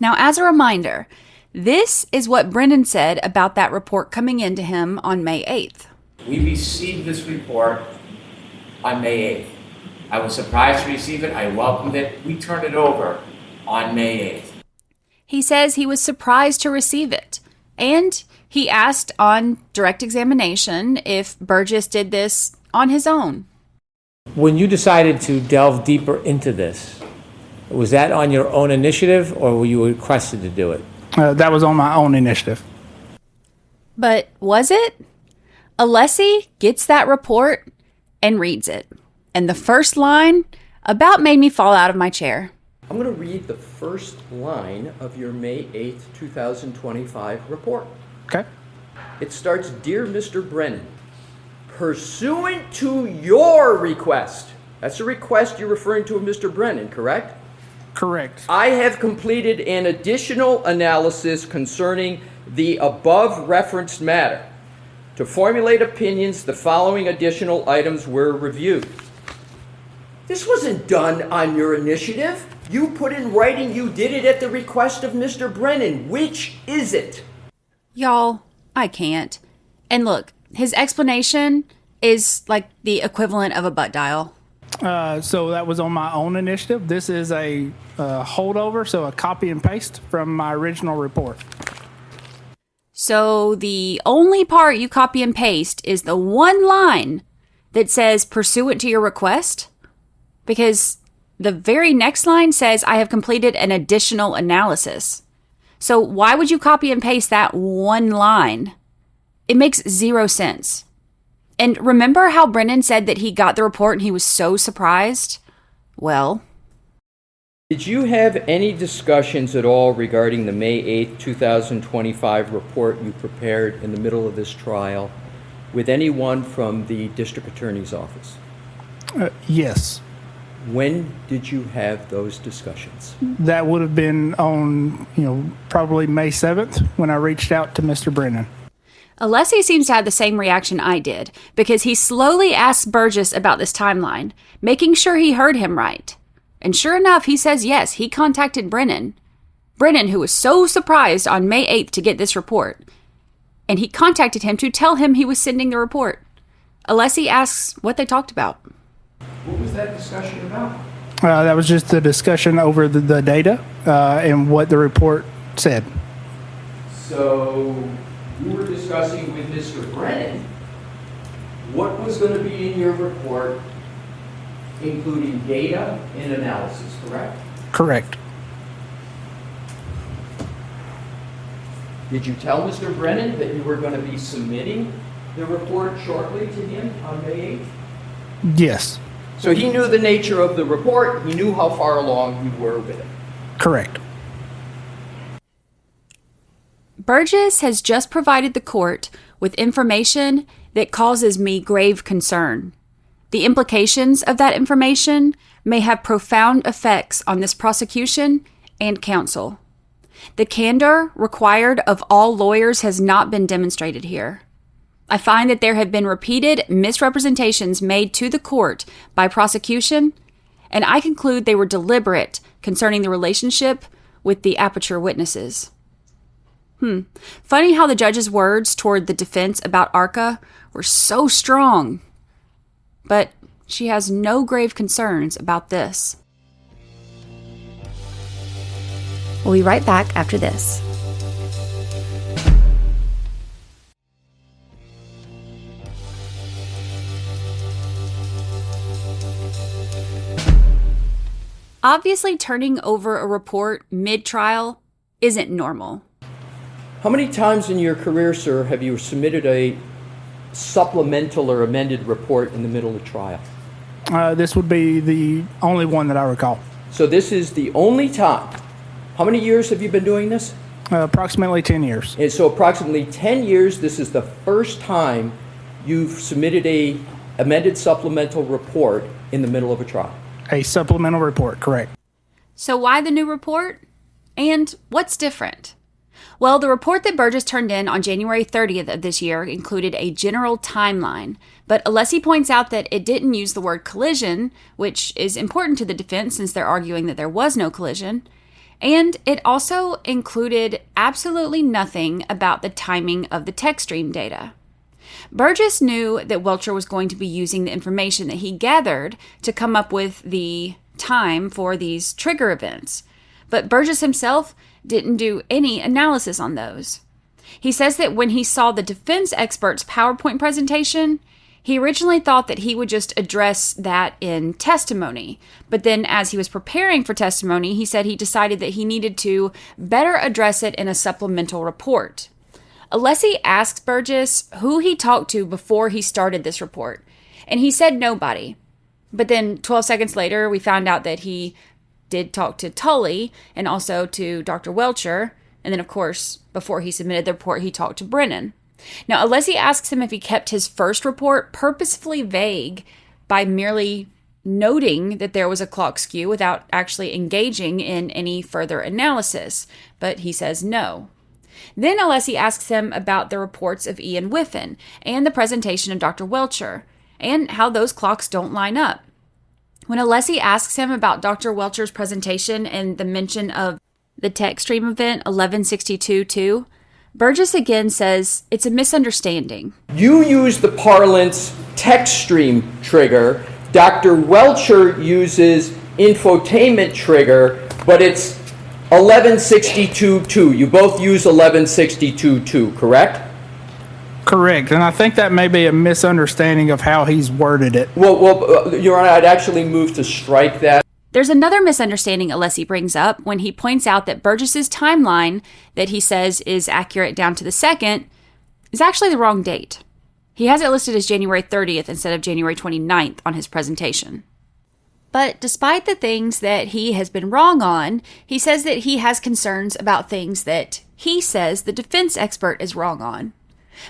Now, as a reminder, this is what Brennan said about that report coming into him on May 8th. We received this report on May 8th. I was surprised to receive it. I welcomed it. We turned it over on May 8th. He says he was surprised to receive it, and he asked on direct examination if Burgess did this on his own. When you decided to delve deeper into this, was that on your own initiative or were you requested to do it? That was on my own initiative. But was it? Alessi gets that report and reads it. And the first line about made me fall out of my chair. I'm going to read the first line of your May 8th, 2025 report. Okay. It starts, Dear Mr. Brennan, pursuant to your request. That's the request you're referring to of Mr. Brennan, correct? Correct. I have completed an additional analysis concerning the above referenced matter. To formulate opinions, the following additional items were reviewed. This wasn't done on your initiative. You put in writing you did it at the request of Mr. Brennan. Which is it? Y'all, I can't. And look, his explanation is like the equivalent of a butt dial. So that was on my own initiative. This is a holdover, so a copy and paste from my original report. So the only part you copy and paste is the one line that says pursuant to your request? Because the very next line says I have completed an additional analysis. So why would you copy and paste that one line? It makes zero sense. And remember how Brennan said that he got the report and he was so surprised? Well, did you have any discussions at all regarding the May 8th, 2025 report you prepared in the middle of this trial with anyone from the district attorney's office? Yes. When did you have those discussions? That would have been on, probably May 7th when I reached out to Mr. Brennan. Alessi seems to have the same reaction I did, because he slowly asks Burgess about this timeline, making sure he heard him right. And sure enough, he says yes, he contacted Brennan. Brennan, who was so surprised on May 8th to get this report. and he contacted him to tell him he was sending the report. Alessi asks what they talked about. What was that discussion about? That was just the discussion over the data and what the report said. So you were discussing with Mr. Brennan what was going to be in your report, including data and analysis, correct? Correct. Did you tell Mr. Brennan that you were going to be submitting the report shortly to him on May 8th? Yes. So he knew the nature of the report, he knew how far along you were with it. Correct. Burgess has just provided the court with information that causes me grave concern. The implications of that information may have profound effects on this prosecution and counsel. The candor required of all lawyers has not been demonstrated here. I find that there have been repeated misrepresentations made to the court by prosecution, and I conclude they were deliberate concerning the relationship with the aperture witnesses. Funny how the judge's words toward the defense about ARCA were so strong, but she has no grave concerns about this. We'll be right back after this. Obviously, turning over a report mid-trial isn't normal. How many times in your career, sir, have you submitted a supplemental or amended report in the middle of trial? This would be the only one that I recall. So this is the only time. How many years have you been doing this? Approximately 10 years. And so approximately 10 years, this is the first time you've submitted a amended supplemental report in the middle of a trial. A supplemental report, correct. So why the new report? And what's different? Well, the report that Burgess turned in on January 30th of this year included a general timeline, but Alessi points out that it didn't use the word collision, which is important to the defense since they're arguing that there was no collision, and it also included absolutely nothing about the timing of the text stream data. Burgess knew that Welcher was going to be using the information that he gathered to come up with the time for these trigger events, but Burgess himself didn't do any analysis on those. He says that when he saw the defense expert's PowerPoint presentation, he originally thought that he would just address that in testimony. But then as he was preparing for testimony, he said he decided that he needed to better address it in a supplemental report. Alessi asks Burgess who he talked to before he started this report, and he said nobody. But then 12 seconds later, we found out that he did talk to Tully and also to Dr. Welcher. And then, of course, before he submitted the report, he talked to Brennan. Now, Alessi asks him if he kept his first report purposefully vague by merely noting that there was a clock skew without actually engaging in any further analysis. But he says no. Then Alessi asks him about the reports of Ian Whiffen and the presentation of Dr. Welcher and how those clocks don't line up. When Alessi asks him about Dr. Welcher's presentation and the mention of the text stream event 1162-2, Burgess again says it's a misunderstanding. You use the parlance text stream trigger. Dr. Welcher uses infotainment trigger, but it's 1162-2. You both use 1162-2, correct? Correct, and I think that may be a misunderstanding of how he's worded it. Well, Your Honor, I'd actually move to strike that. There's another misunderstanding Alessi brings up when he points out that Burgess's timeline that he says is accurate down to the second is actually the wrong date. He has it listed as January 30th instead of January 29th on his presentation. But despite the things that he has been wrong on, he says that he has concerns about things that he says the defense expert is wrong on.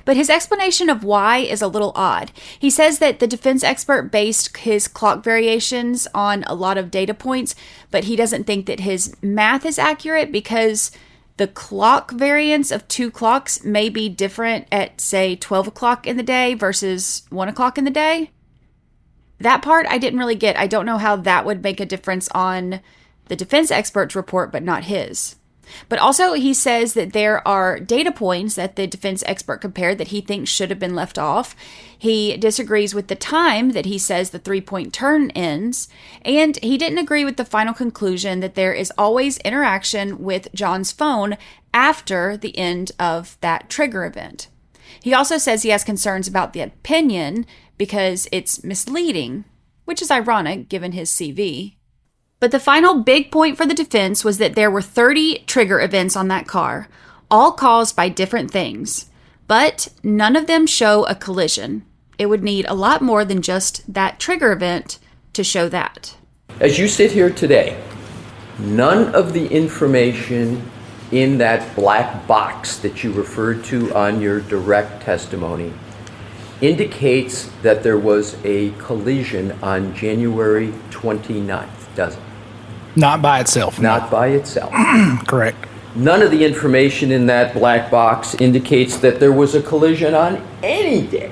But his explanation of why is a little odd. He says that the defense expert based his clock variations on a lot of data points, but he doesn't think that his math is accurate because the clock variance of two clocks may be different at, say, 12 o'clock in the day versus 1 o'clock in the day. That part I didn't really get. I don't know how that would make a difference on the defense expert's report, but not his. But also, he says that there are data points that the defense expert compared that he thinks should have been left off. He disagrees with the time that he says the 3-point turn ends, and he didn't agree with the final conclusion that there is always interaction with John's phone after the end of that trigger event. He also says he has concerns about the opinion because it's misleading, which is ironic given his CV. But the final big point for the defense was that there were 30 trigger events on that car, all caused by different things, but none of them show a collision. It would need a lot more than just that trigger event to show that. As you sit here today, none of the information in that black box that you referred to on your direct testimony indicates that there was a collision on January 29th, does it? Not by itself. Not by itself. Correct. None of the information in that black box indicates that there was a collision on any day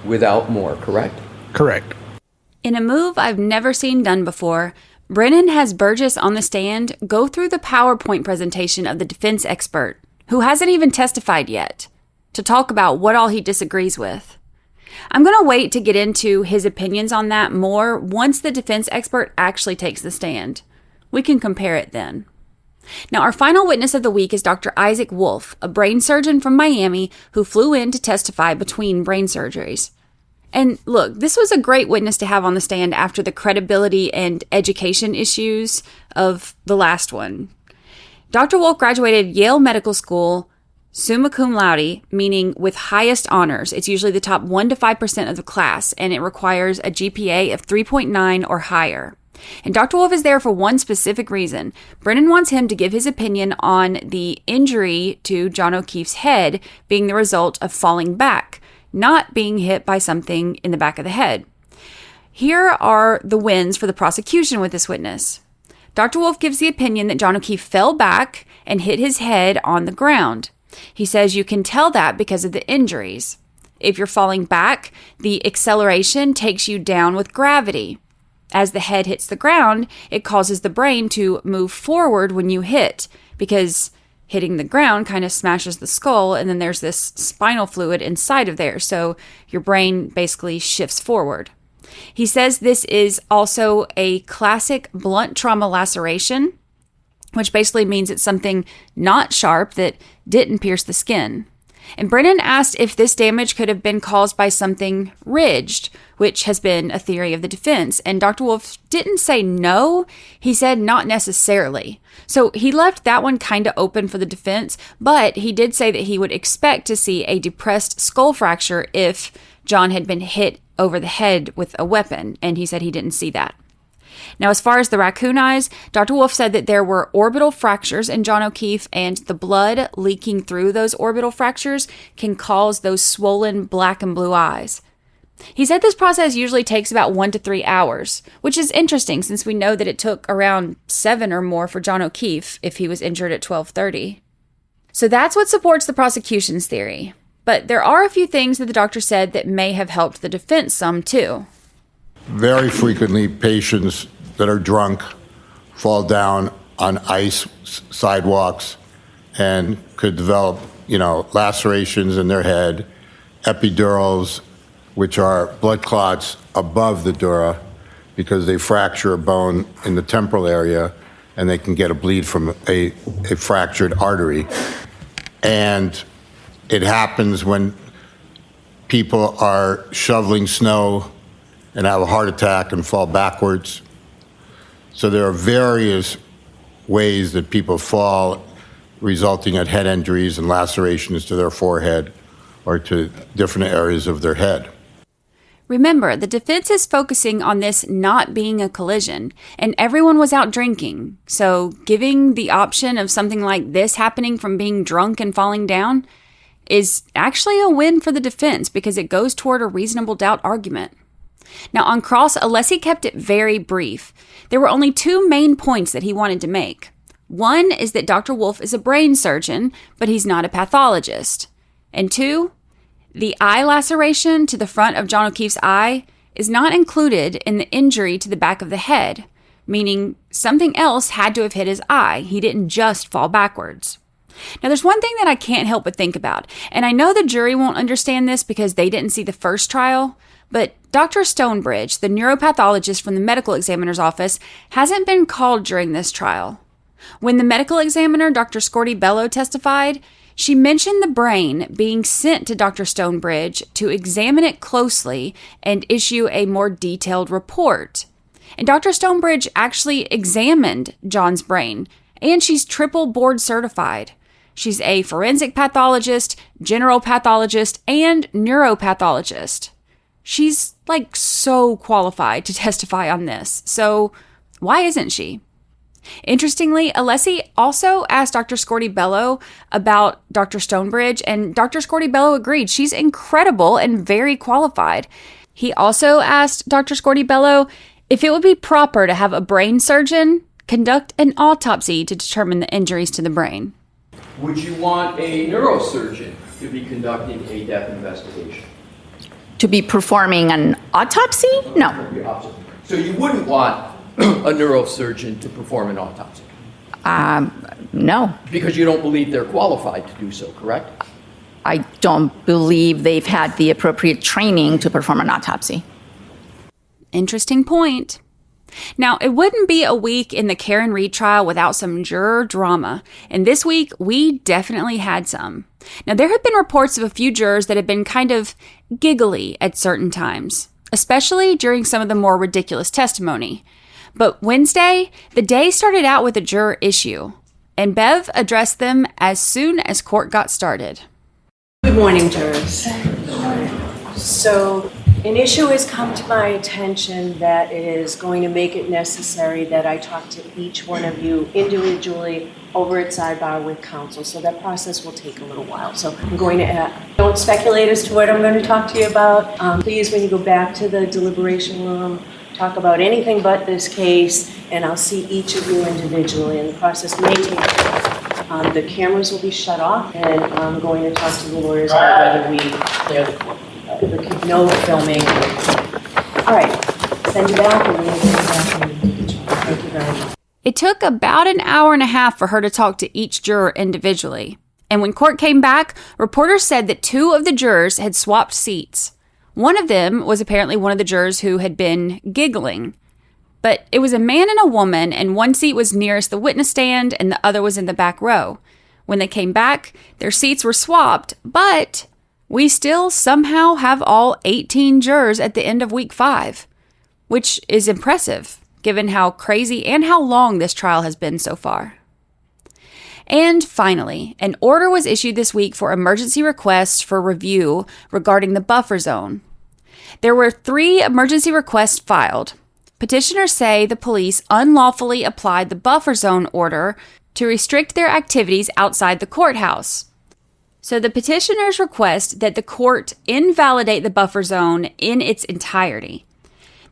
without more, correct? Correct. In a move I've never seen done before, Brennan has Burgess on the stand go through the PowerPoint presentation of the defense expert, who hasn't even testified yet, to talk about what all he disagrees with. I'm going to wait to get into his opinions on that more once the defense expert actually takes the stand. We can compare it then. Now, our final witness of the week is Dr. Isaac Wolf, a brain surgeon from Miami who flew in to testify between brain surgeries. And look, this was a great witness to have on the stand after the credibility and education issues of the last one. Dr. Wolf graduated Yale Medical School summa cum laude, meaning with highest honors. It's usually the top 1 to 5% of the class, and it requires a GPA of 3.9 or higher. And Dr. Wolf is there for one specific reason. Brennan wants him to give his opinion on the injury to John O'Keefe's head being the result of falling back, not being hit by something in the back of the head. Here are the wins for the prosecution with this witness. Dr. Wolf gives the opinion that John O'Keefe fell back and hit his head on the ground. He says you can tell that because of the injuries. If you're falling back, the acceleration takes you down with gravity. As the head hits the ground, it causes the brain to move forward when you hit, because hitting the ground kind of smashes the skull, and then there's this spinal fluid inside of there, so your brain basically shifts forward. He says this is also a classic blunt trauma laceration, which basically means it's something not sharp that didn't pierce the skin. And Brennan asked if this damage could have been caused by something ridged, which has been a theory of the defense. And Dr. Wolf didn't say no. He said not necessarily. So he left that one kind of open for the defense, but he did say that he would expect to see a depressed skull fracture if John had been hit over the head with a weapon, and he said he didn't see that. Now, as far as the raccoon eyes, Dr. Wolf said that there were orbital fractures in John O'Keefe, and the blood leaking through those orbital fractures can cause those swollen black and blue eyes. He said this process usually takes about 1 to 3 hours, which is interesting since we know that it took around 7 or more for John O'Keefe if he was injured at 12:30. So that's what supports the prosecution's theory. But there are a few things that the doctor said that may have helped the defense some too. Very frequently, patients that are drunk fall down on ice sidewalks and could develop, lacerations in their head, epidurals, which are blood clots above the dura because they fracture a bone in the temporal area and they can get a bleed from a fractured artery. And it happens when people are shoveling snow and have a heart attack and fall backwards. So there are various ways that people fall, resulting in head injuries and lacerations to their forehead or to different areas of their head. Remember, the defense is focusing on this not being a collision, and everyone was out drinking. So giving the option of something like this happening from being drunk and falling down is actually a win for the defense because it goes toward a reasonable doubt argument. Now, on cross, Alessi kept it very brief. There were only 2 main points that he wanted to make. One is that Dr. Wolf is a brain surgeon, but he's not a pathologist. And 2, the eye laceration to the front of John O'Keefe's eye is not included in the injury to the back of the head meaning something else had to have hit his eye. He didn't just fall backwards. Now, there's one thing that I can't help but think about, and I know the jury won't understand this because they didn't see the first trial, but Dr. Stonebridge, the neuropathologist from the medical examiner's office, hasn't been called during this trial. When the medical examiner, Dr. Scorty Bello, testified, she mentioned the brain being sent to Dr. Stonebridge to examine it closely and issue a more detailed report. And Dr. Stonebridge actually examined John's brain, and she's triple board certified. She's a forensic pathologist, general pathologist, and neuropathologist. She's like so qualified to testify on this. So why isn't she? Interestingly, Alessi also asked Dr. Scorty Bello about Dr. Stonebridge, and Dr. Scorty Bello agreed. She's incredible and very qualified. He also asked Dr. Scorty Bello if it would be proper to have a brain surgeon conduct an autopsy to determine the injuries to the brain. Would you want a neurosurgeon to be conducting a death investigation? To be performing an autopsy? No. So you wouldn't want a neurosurgeon to perform an autopsy? No. Because you don't believe they're qualified to do so, correct? I don't believe they've had the appropriate training to perform an autopsy. Interesting point. Now, it wouldn't be a week in the Karen Read trial without some juror drama, and this week we definitely had some. Now, there have been reports of a few jurors that have been kind of giggly at certain times, especially during some of the more ridiculous testimony. But Wednesday, the day started out with a juror issue, and Bev addressed them as soon as court got started. Good morning, jurors. So, an issue has come to my attention that is going to make it necessary that I talk to each one of you individually over at sidebar with counsel. So that process will take a little while. So I'm going to don't speculate as to what I'm going to talk to you about. Please, when you go back to the deliberation room, talk about anything but this case, and I'll see each of you individually. And the process may take time. The cameras will be shut off, and I'm going to talk to the lawyers about whether we clear the court. No filming. All right, send you back and we'll send you back individually. Thank you very much. It took about an hour and a half for her to talk to each juror individually. And when court came back, reporters said that 2 of the jurors had swapped seats. One of them was apparently one of the jurors who had been giggling. But it was a man and a woman, and one seat was nearest the witness stand and the other was in the back row. When they came back, their seats were swapped, but we still somehow have all 18 jurors at the end of week 5, which is impressive, given how crazy and how long this trial has been so far. And finally, an order was issued this week for emergency requests for review regarding the buffer zone. There were 3 emergency requests filed. Petitioners say the police unlawfully applied the buffer zone order to restrict their activities outside the courthouse. So the petitioners request that the court invalidate the buffer zone in its entirety.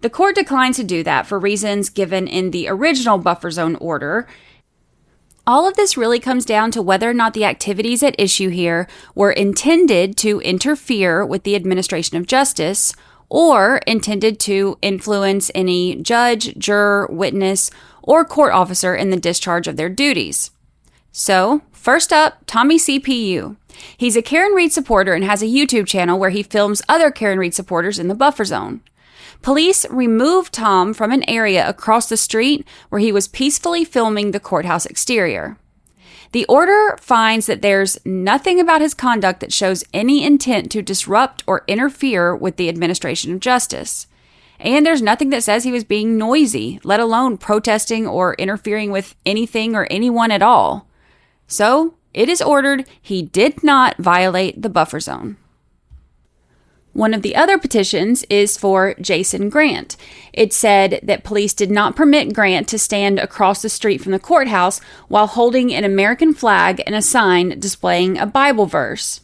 The court declines to do that for reasons given in the original buffer zone order. All of this really comes down to whether or not the activities at issue here were intended to interfere with the administration of justice or intended to influence any judge, juror, witness, or court officer in the discharge of their duties. So, first up, Tommy CPU. He's a Karen Read supporter and has a YouTube channel where he films other Karen Read supporters in the buffer zone. Police removed Tom from an area across the street where he was peacefully filming the courthouse exterior. The order finds that there's nothing about his conduct that shows any intent to disrupt or interfere with the administration of justice. And there's nothing that says he was being noisy, let alone protesting or interfering with anything or anyone at all. So, it is ordered he did not violate the buffer zone. One of the other petitions is for Jason Grant. It said that police did not permit Grant to stand across the street from the courthouse while holding an American flag and a sign displaying a Bible verse.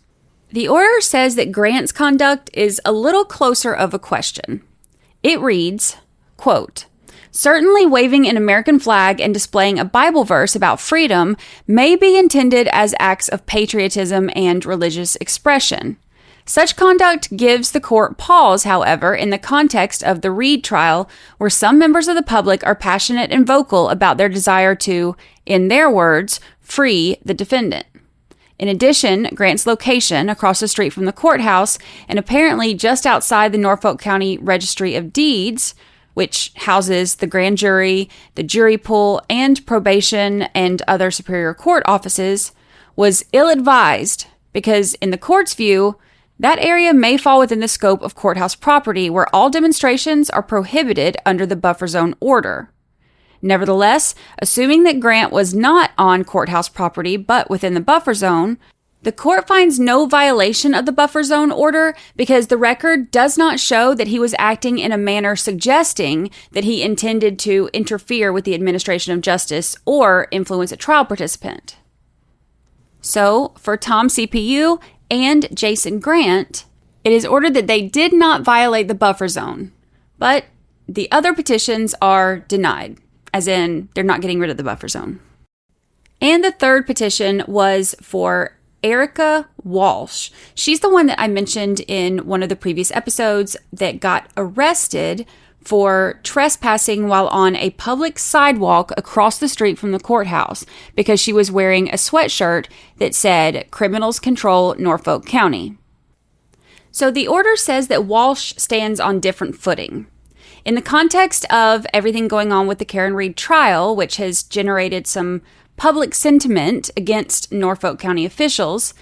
The order says that Grant's conduct is a little closer of a question. It reads, quote, "Certainly waving an American flag and displaying a Bible verse about freedom may be intended as acts of patriotism and religious expression. Such conduct gives the court pause, however, in the context of the Reed trial, where some members of the public are passionate and vocal about their desire to, in their words, free the defendant. In addition, Grant's location, across the street from the courthouse, and apparently just outside the Norfolk County Registry of Deeds, which houses the grand jury, the jury pool, and probation and other superior court offices, was ill-advised because, in the court's view, that area may fall within the scope of courthouse property where all demonstrations are prohibited under the buffer zone order. Nevertheless, assuming that Grant was not on courthouse property but within the buffer zone, the court finds no violation of the buffer zone order because the record does not show that he was acting in a manner suggesting that he intended to interfere with the administration of justice or influence a trial participant. So, for Tom CPU and Jason Grant, it is ordered that they did not violate the buffer zone, but the other petitions are denied, as in they're not getting rid of the buffer zone. And the third petition was for Erica Walsh. She's the one that I mentioned in one of the previous episodes that got arrested for trespassing while on a public sidewalk across the street from the courthouse because she was wearing a sweatshirt that said, "Criminals Control Norfolk County." So the order says that Walsh stands on different footing. In the context of everything going on with the Karen Reed trial, which has generated some public sentiment against Norfolk County officials,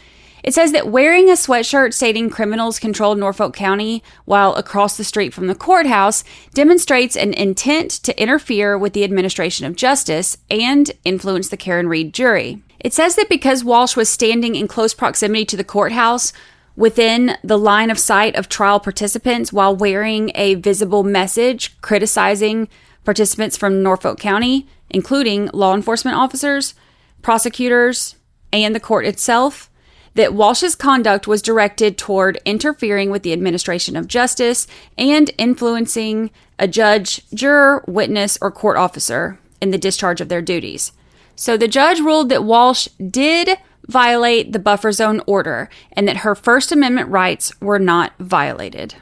it says that wearing a sweatshirt stating "Criminals Control Norfolk County" while across the street from the courthouse demonstrates an intent to interfere with the administration of justice and influence the Karen Reed jury. It says that because Walsh was standing in close proximity to the courthouse within the line of sight of trial participants while wearing a visible message criticizing participants from Norfolk County, including law enforcement officers, prosecutors, and the court itself, that Walsh's conduct was directed toward interfering with the administration of justice and influencing a judge, juror, witness, or court officer in the discharge of their duties. So the judge ruled that Walsh did violate the buffer zone order and that her First Amendment rights were not violated.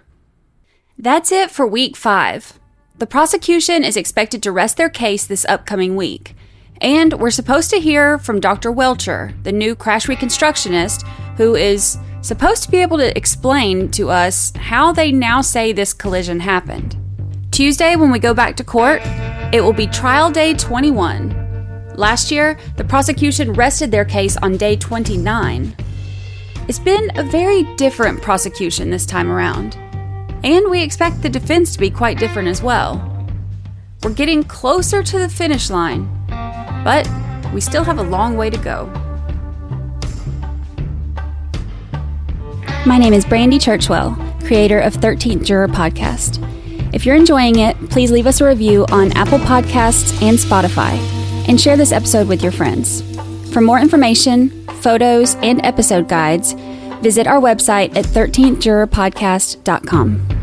That's it for week 5. The prosecution is expected to rest their case this upcoming week. And we're supposed to hear from Dr. Welcher, the new crash reconstructionist, who is supposed to be able to explain to us how they now say this collision happened. Tuesday, when we go back to court, it will be trial day 21. Last year, the prosecution rested their case on day 29. It's been a very different prosecution this time around. And we expect the defense to be quite different as well. We're getting closer to the finish line, but we still have a long way to go. My name is Brandy Churchwell, creator of 13th Juror Podcast. If you're enjoying it, please leave us a review on Apple Podcasts and Spotify, and share this episode with your friends. For more information, photos, and episode guides, visit our website at 13thjurorpodcast.com.